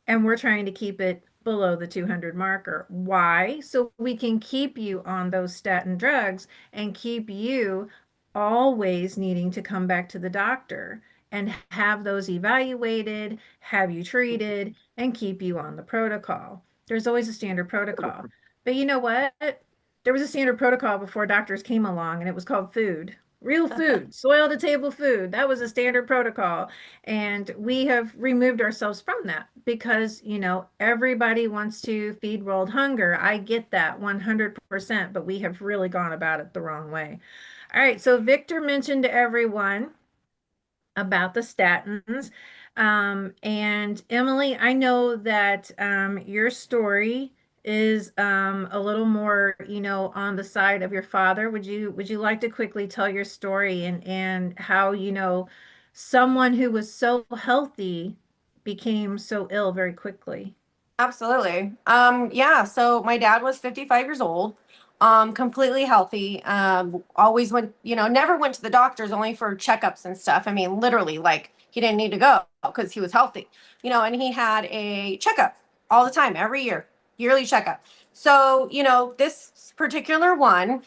Speaker 1: And we're trying to keep it below the 200 marker. Why? So we can keep you on those statin drugs and keep you always needing to come back to the doctor and have those evaluated, have you treated, and keep you on the protocol. There's always a standard protocol. But you know what? There was a standard protocol before doctors came along, and it was called food. Real food, soil to table food. That was a standard protocol. And we have removed ourselves from that because, everybody wants to feed world hunger. I get that 100%, but we have really gone about it the wrong way. All right. So Victor mentioned to everyone about the statins. And Emilie, I know that your story is a little more, on the side of your father. Would you like to quickly tell your story and how, someone who was so healthy became so ill very quickly?
Speaker 3: Absolutely. Yeah, so my dad was 55 years old, completely healthy. Always went, never went to the doctors only for checkups and stuff. I mean, literally, like he didn't need to go because he was healthy, and he had a checkup all the time, every year, yearly checkup. So, this particular one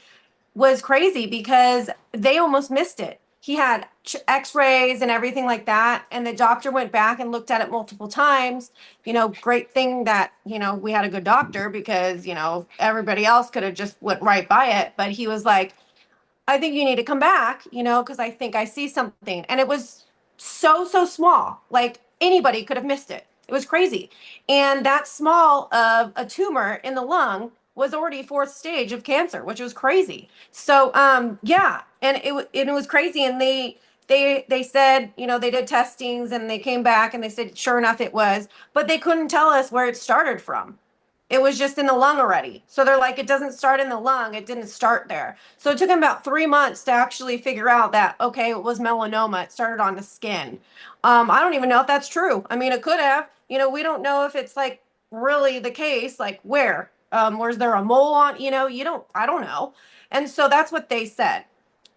Speaker 3: was crazy because they almost missed it. He had x-rays and everything like that. And the doctor went back and looked at it multiple times. Great thing that, we had a good doctor because, everybody else could have just went right by it. But he was like, I think you need to come back, because I think I see something. And it was so small. Like anybody could have missed it. It was crazy. And that small of a tumor in the lung was already fourth stage of cancer, which was crazy. So yeah, and it was crazy. And they said, they did testings and they came back and they said, sure enough, it was, but they couldn't tell us where it started from. It was just in the lung already. So they're like, it doesn't start in the lung. It didn't start there. So it took them about 3 months to actually figure out that, okay, it was melanoma. It started on the skin. I don't even know if that's true. I mean, it could have, we don't know if it's like really the case, like where, was there a mole on, I don't know. And so that's what they said.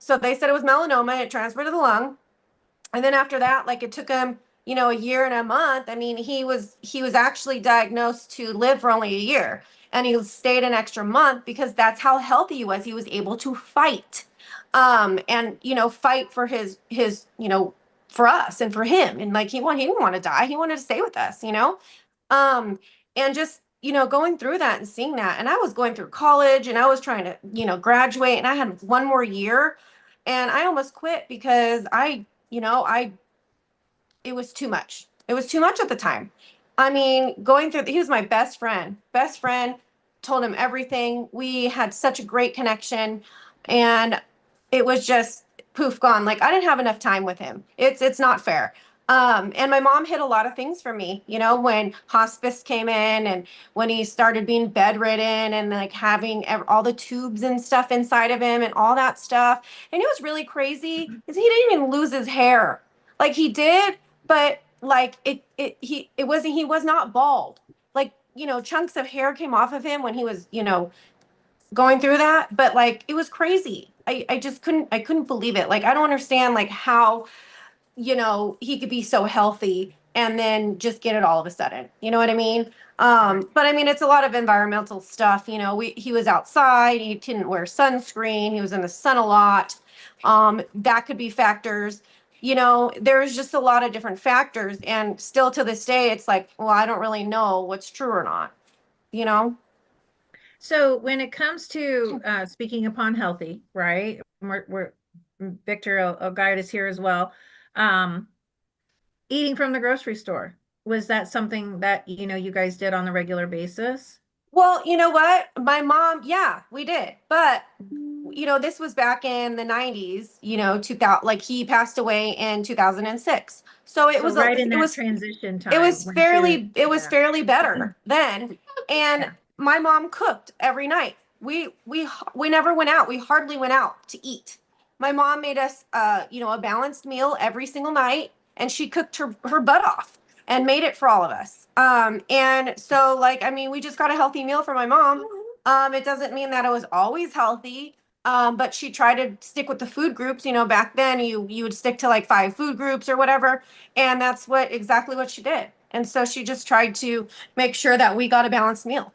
Speaker 3: So they said it was melanoma. It transferred to the lung. And then after that, like it took him, a year and a month. I mean, he was actually diagnosed to live for only a year. And he stayed an extra month because that's how healthy he was. He was able to fight. And fight for his, for us and for him. And like he didn't want to die. He wanted to stay with us. Um, and just, going through that and seeing that. And I was going through college and I was trying to, graduate, and I had one more year and I almost quit because I it was too much. It was too much at the time. I mean, going through, he was my best friend. Best friend, told him everything. We had such a great connection, and it was just poof gone. Like I didn't have enough time with him. It's not fair. And my mom hid a lot of things from me, when hospice came in and when he started being bedridden and like having all the tubes and stuff inside of him and all that stuff. And it was really crazy because he didn't even lose his hair. Like he did, but like he was not bald. Like, chunks of hair came off of him when he was, going through that, but like it was crazy. I just couldn't believe it. Like I don't understand like how, he could be so healthy and then just get it all of a sudden. You know what I mean? But I mean, it's a lot of environmental stuff. He was outside, he didn't wear sunscreen, he was in the sun a lot. That could be factors. There's just a lot of different factors. And still to this day, it's like, well, I don't really know what's true or not, you know?
Speaker 1: So when it comes to speaking upon healthy, right? We're Victor guide is here as well. Um, Eating from the grocery store, was that something that you guys did on a regular basis?
Speaker 3: Well, you know what? My mom, yeah, we did. But this was back in the 90s, 2000, like he passed away in 2006. So it
Speaker 1: So
Speaker 3: was a
Speaker 1: right in
Speaker 3: it
Speaker 1: that
Speaker 3: was
Speaker 1: transition
Speaker 3: it
Speaker 1: time
Speaker 3: was
Speaker 1: when she was,
Speaker 3: fairly it was
Speaker 1: yeah,
Speaker 3: fairly better then. And
Speaker 1: yeah.
Speaker 3: my mom cooked every night. We never went out. We hardly went out to eat. My mom made us a balanced meal every single night, and she cooked her butt off and made it for all of us. And so like I mean, we just got a healthy meal for my mom. It doesn't mean that it was always healthy. But she tried to stick with the food groups. Back then you would stick to like 5 food groups or whatever, and that's exactly what she did. And so she just tried to make sure that we got a balanced meal.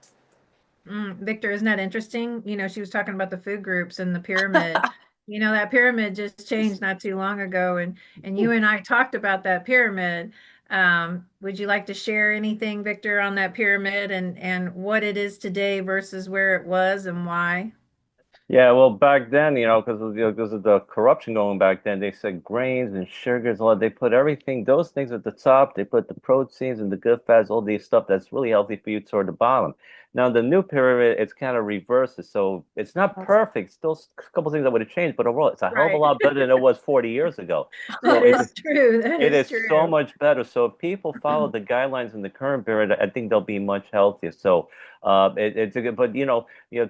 Speaker 1: Victor, isn't that interesting? She was talking about the food groups and the pyramid. That pyramid just changed not too long ago, and you and I talked about that pyramid. Would you like to share anything, Victor, on that pyramid and what it is today versus where it was and why?
Speaker 2: Yeah, well, back then, because of the corruption going back then, they said grains and sugars, all they put everything, those things at the top. They put the proteins and the good fats, all these stuff that's really healthy for you toward the bottom. Now, the new pyramid, it's kind of reverses, so it's not perfect. Still, a couple things that would have changed, but overall, it's a hell of a
Speaker 1: Right.
Speaker 2: lot better than it was 40 years ago.
Speaker 1: That
Speaker 2: So it's
Speaker 1: is true. That
Speaker 2: it
Speaker 1: is
Speaker 2: is so
Speaker 1: true.
Speaker 2: much better. So if people follow the guidelines in the current period, I think they'll be much healthier. So it's a good, but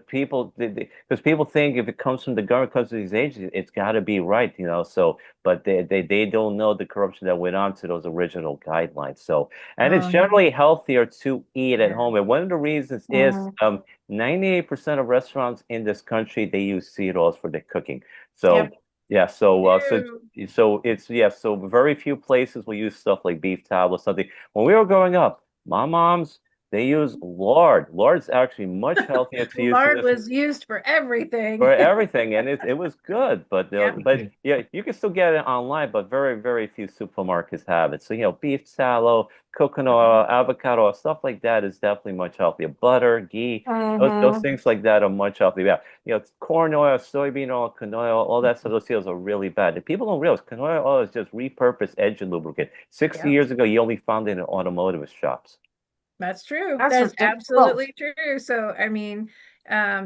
Speaker 2: people, because people think if it comes from the government, comes from these agencies, it's got to be right, So, but they don't know the corruption that went on to those original guidelines. So, and it's
Speaker 1: Oh, no.
Speaker 2: generally healthier to eat at
Speaker 1: Yeah.
Speaker 2: home. And one of the reasons is
Speaker 3: Mhm.
Speaker 2: 98% of restaurants in this country they use seed oils for their cooking. So.
Speaker 3: Yep.
Speaker 2: Yeah,
Speaker 1: They
Speaker 2: so it's yeah, so very few places will use stuff like beef tallow or something. When we were growing up, my mom's they use lard. Lard's actually much healthier to use to
Speaker 1: Lard
Speaker 2: this
Speaker 1: was used for everything.
Speaker 2: for everything, and it was good. But
Speaker 1: Yep.
Speaker 2: yeah, you can still get it online, but very few supermarkets have it. So beef tallow, coconut oil, avocado oil, stuff like that is definitely much healthier. Butter, ghee, those
Speaker 3: Mhm.
Speaker 2: things like that are much healthier. Yeah, corn oil, soybean oil, canola oil, all that stuff. Those oils are really bad. And people don't realize canola oil is just repurposed engine lubricant. 60
Speaker 1: Yep.
Speaker 2: years ago, you only found it in automotive shops.
Speaker 1: That's true.
Speaker 3: That's
Speaker 1: That's
Speaker 3: ridiculous.
Speaker 1: absolutely true. So, I mean,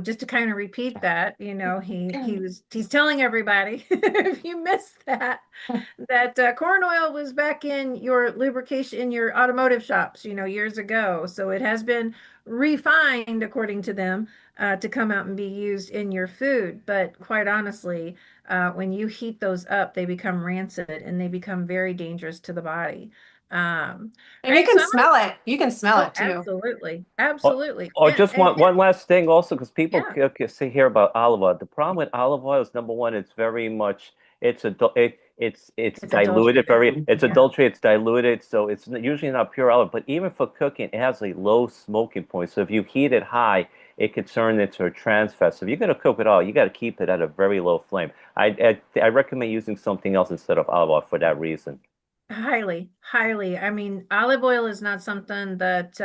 Speaker 1: just to kind of repeat that, he's telling everybody if you missed that, that corn oil was back in your lubrication in your automotive shops, years ago. So it has been refined according to them to come out and be used in your food. But quite honestly, when you heat those up, they become rancid and they become very dangerous to the body.
Speaker 3: And you
Speaker 1: Right.
Speaker 3: can
Speaker 1: So I'm gonna,
Speaker 3: smell it. You can smell
Speaker 1: oh,
Speaker 3: it too.
Speaker 1: absolutely.
Speaker 2: Or,
Speaker 1: Absolutely.
Speaker 2: or
Speaker 1: And
Speaker 2: just one last thing also, because people
Speaker 1: yeah,
Speaker 2: say here about olive oil. The problem with olive oil is number one, it's very much it's
Speaker 1: it's
Speaker 2: diluted
Speaker 1: adulterated.
Speaker 2: it's
Speaker 1: Yeah.
Speaker 2: adulterated, it's diluted, so it's usually not pure olive. But even for cooking, it has a low smoking point. So if you heat it high, it could turn into a trans fat. So if you're gonna cook it all, you got to keep it at a very low flame. I recommend using something else instead of olive oil for that reason.
Speaker 1: Highly, highly. I mean, olive oil is not something that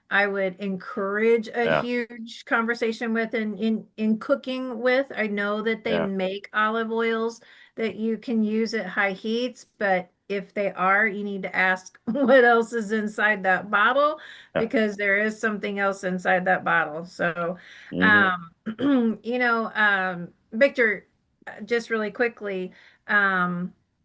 Speaker 1: I would encourage a
Speaker 2: Yeah,
Speaker 1: huge conversation with in cooking with. I know that they
Speaker 2: yeah,
Speaker 1: make olive oils that you can use at high heats, but if they are, you need to ask what else is inside that bottle
Speaker 2: yeah.
Speaker 1: because there is something else inside that bottle. So,
Speaker 2: Hmm.
Speaker 1: Victor, just really quickly,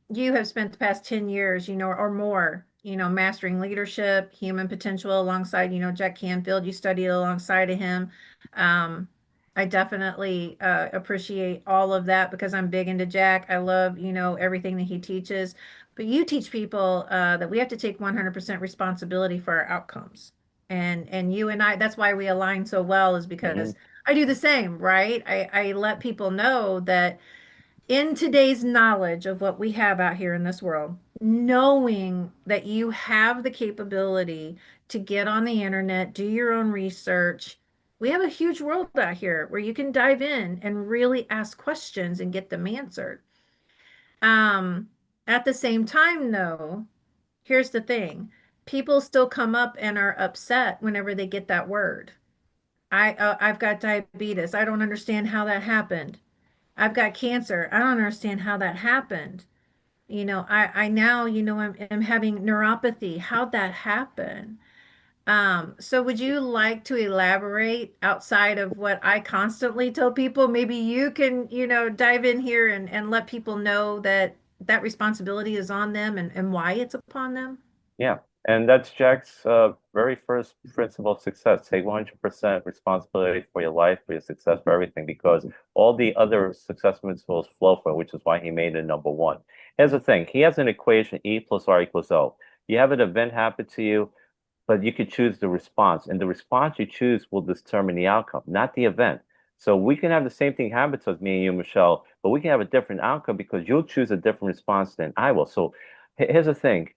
Speaker 1: you have spent the past 10 years, or more, mastering leadership, human potential alongside, Jack Canfield. You studied alongside of him. Um, I definitely appreciate all of that because I'm big into Jack. I love, everything that he teaches. But you teach people that we have to take 100% responsibility for our outcomes. And you and I, that's why we align so well, is
Speaker 2: Hmm.
Speaker 1: because I do the same, right? I let people know that in today's knowledge of what we have out here in this world, knowing that you have the capability to get on the internet, do your own research, we have a huge world out here where you can dive in and really ask questions and get them answered. Um, at the same time, though, here's the thing. People still come up and are upset whenever they get that word. I've got diabetes. I don't understand how that happened. I've got cancer. I don't understand how that happened. I now, I'm having neuropathy. How'd that happen? So would you like to elaborate outside of what I constantly tell people? Maybe you can, dive in here and let people know that that responsibility is on them and why it's upon them.
Speaker 2: Yeah, and that's Jack's very first principle of success. Take 100% responsibility for your life, for your success, for everything, because all the other success principles flow from it, which is why he made it number one. Here's the thing. He has an equation, E plus R equals O. You have an event happen to you, but you could choose the response, and the response you choose will determine the outcome, not the event. So we can have the same thing happen to us, me and you, Michelle, but we can have a different outcome because you'll choose a different response than I will. So here's the thing,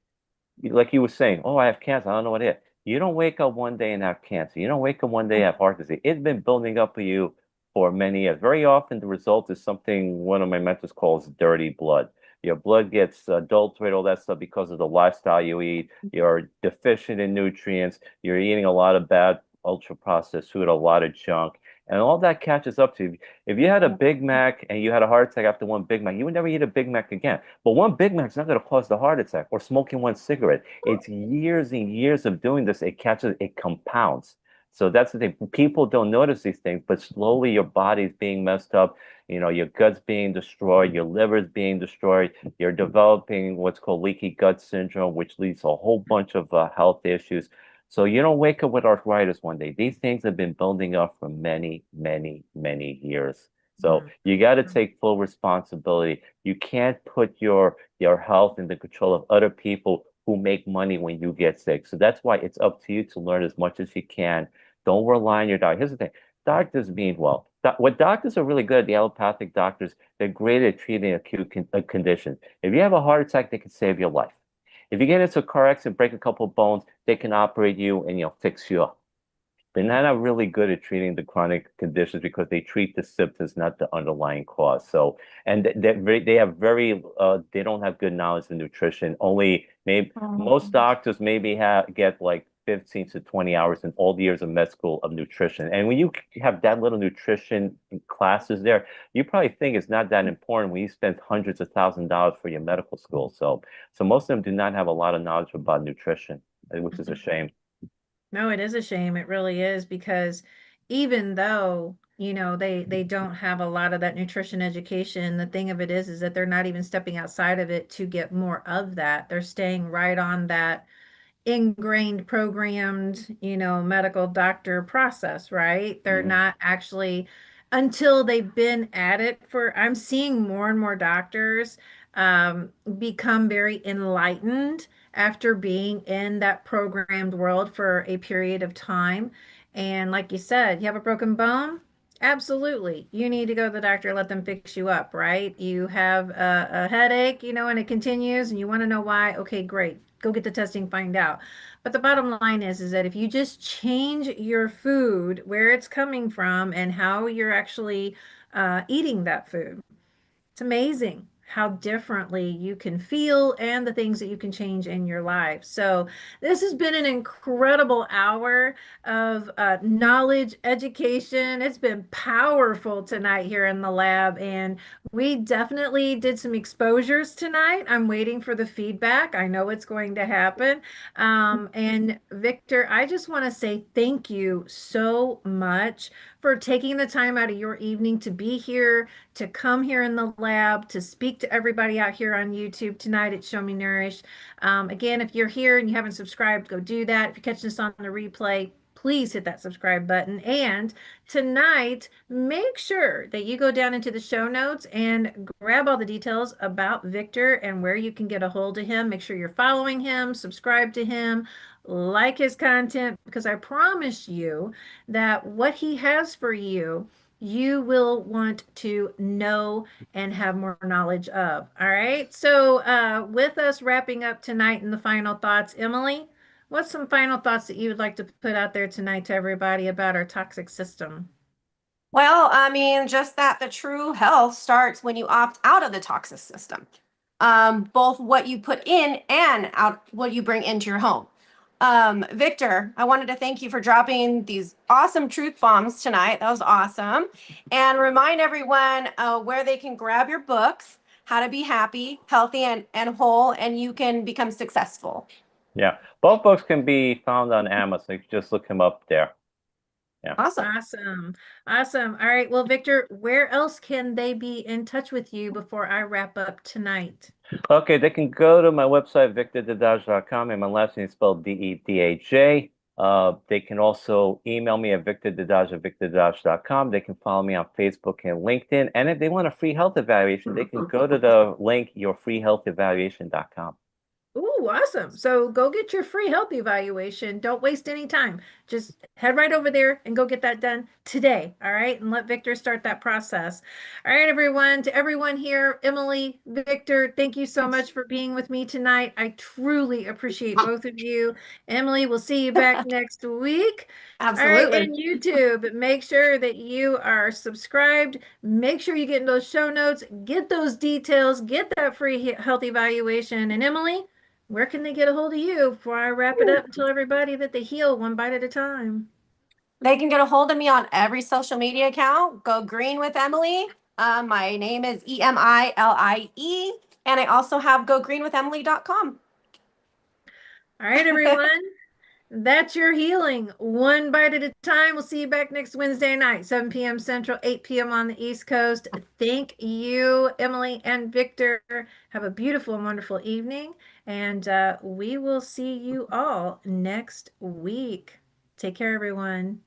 Speaker 2: like you were saying, oh, I have cancer. I don't know what it is. You don't wake up one day and have cancer. You don't wake up one day and have heart disease. It's been building up for you for many years. Very often, the result is something one of my mentors calls dirty blood. Your blood gets adulterated, all that stuff because of the lifestyle you eat. You're deficient in nutrients. You're eating a lot of bad, ultra processed food, a lot of junk, and all that catches up to you. If you had a Big Mac and you had a heart attack after one Big Mac, you would never eat a Big Mac again. But one Big Mac's not going to cause the heart attack or smoking one cigarette. It's years and years of doing this. It catches, it compounds. So that's the thing. People don't notice these things, but slowly your body's being messed up. Your gut's being destroyed, your liver's being destroyed. You're developing what's called leaky gut syndrome, which leads to a whole bunch of health issues. So you don't wake up with arthritis one day. These things have been building up for many, many, many years. So
Speaker 1: Mm.
Speaker 2: you got to take full responsibility. You can't put your health in the control of other people who make money when you get sick. So that's why it's up to you to learn as much as you can. Don't rely on your doctor. Here's the thing. Doctors mean well. What doctors are really good at, the allopathic doctors, they're great at treating acute conditions. If you have a heart attack, they can save your life. If you get into a car accident, break a couple of bones, they can operate you and fix you up. They're not really good at treating the chronic conditions because they treat the symptoms, not the underlying cause. So, and they have they don't have good knowledge of nutrition. Only maybe most doctors maybe get like 15 to 20 hours in all the years of med school of nutrition. And when you have that little nutrition classes there, you probably think it's not that important when you spend hundreds of $1,000s for your medical school. So most of them do not have a lot of knowledge about nutrition, which is a shame.
Speaker 1: No, it is a shame. It really is because even though, they don't have a lot of that nutrition education, the thing of it is that they're not even stepping outside of it to get more of that. They're staying right on that ingrained, programmed, medical doctor process, right? They're
Speaker 2: Mhm.
Speaker 1: not actually, until they've been at it for, I'm seeing more and more doctors become very enlightened after being in that programmed world for a period of time. And like you said, you have a broken bone? Absolutely. You need to go to the doctor, let them fix you up, right? You have a headache, and it continues and you want to know why. Okay, great. Go get the testing, find out. But the bottom line is that if you just change your food, where it's coming from and how you're actually eating that food, it's amazing how differently you can feel and the things that you can change in your life. So, this has been an incredible hour of knowledge, education. It's been powerful tonight here in the lab, and we definitely did some exposures tonight. I'm waiting for the feedback. I know it's going to happen. And Victor, I just want to say thank you so much for taking the time out of your evening to be here, to come here in the lab, to speak to everybody out here on YouTube tonight at Show Me Nourish. Again, if you're here and you haven't subscribed, go do that. If you're catching this on the replay, please hit that subscribe button. And tonight, make sure that you go down into the show notes and grab all the details about Victor and where you can get a hold of him. Make sure you're following him, subscribe to him, like his content, because I promise you that what he has for you, you will want to know and have more knowledge of. All right. So, with us wrapping up tonight in the final thoughts, Emilie, what's some final thoughts that you would like to put out there tonight to everybody about our toxic system?
Speaker 3: Well, I mean, just that the true health starts when you opt out of the toxic system. Both what you put in and out what you bring into your home. Victor, I wanted to thank you for dropping these awesome truth bombs tonight. That was awesome. And remind everyone where they can grab your books, How to Be Happy, Healthy, and Whole, and you can become successful.
Speaker 2: Yeah, both books can be found on Amazon. You can just look them up there. Yeah.
Speaker 3: Awesome.
Speaker 1: Awesome. Awesome. All right. Well, Victor, where else can they be in touch with you before I wrap up tonight?
Speaker 2: Okay, they can go to my website, victordedaj.com, and my last name is spelled Dedaj. They can also email me at victordedaj@victordedaj.com. They can follow me on Facebook and LinkedIn. And if they want a free health evaluation, they can go to the link, yourfreehealthevaluation.com.
Speaker 1: Ooh, awesome. So go get your free health evaluation. Don't waste any time. Just head right over there and go get that done today. All right. And let Victor start that process. All right, everyone. To everyone here, Emilie, Victor, thank you so much for being with me tonight. I truly appreciate both of you. Emilie, we'll see you back next week. All right,
Speaker 3: Absolutely.
Speaker 1: and YouTube, make sure that you are subscribed. Make sure you get in those show notes, get those details, get that free health evaluation. And Emilie, where can they get a hold of you before I wrap it up and tell everybody that they heal one bite at a time?
Speaker 3: They can get a hold of me on every social media account. Go Green with Emilie. My name is Emilie, and I also have gogreenwithemily.com.
Speaker 1: All right, everyone. That's your healing, one bite at a time. We'll see you back next Wednesday night, 7 p.m. Central, 8 p.m. on the East Coast. Thank you, Emilie and Victor. Have a beautiful and wonderful evening, and we will see you all next week. Take care, everyone.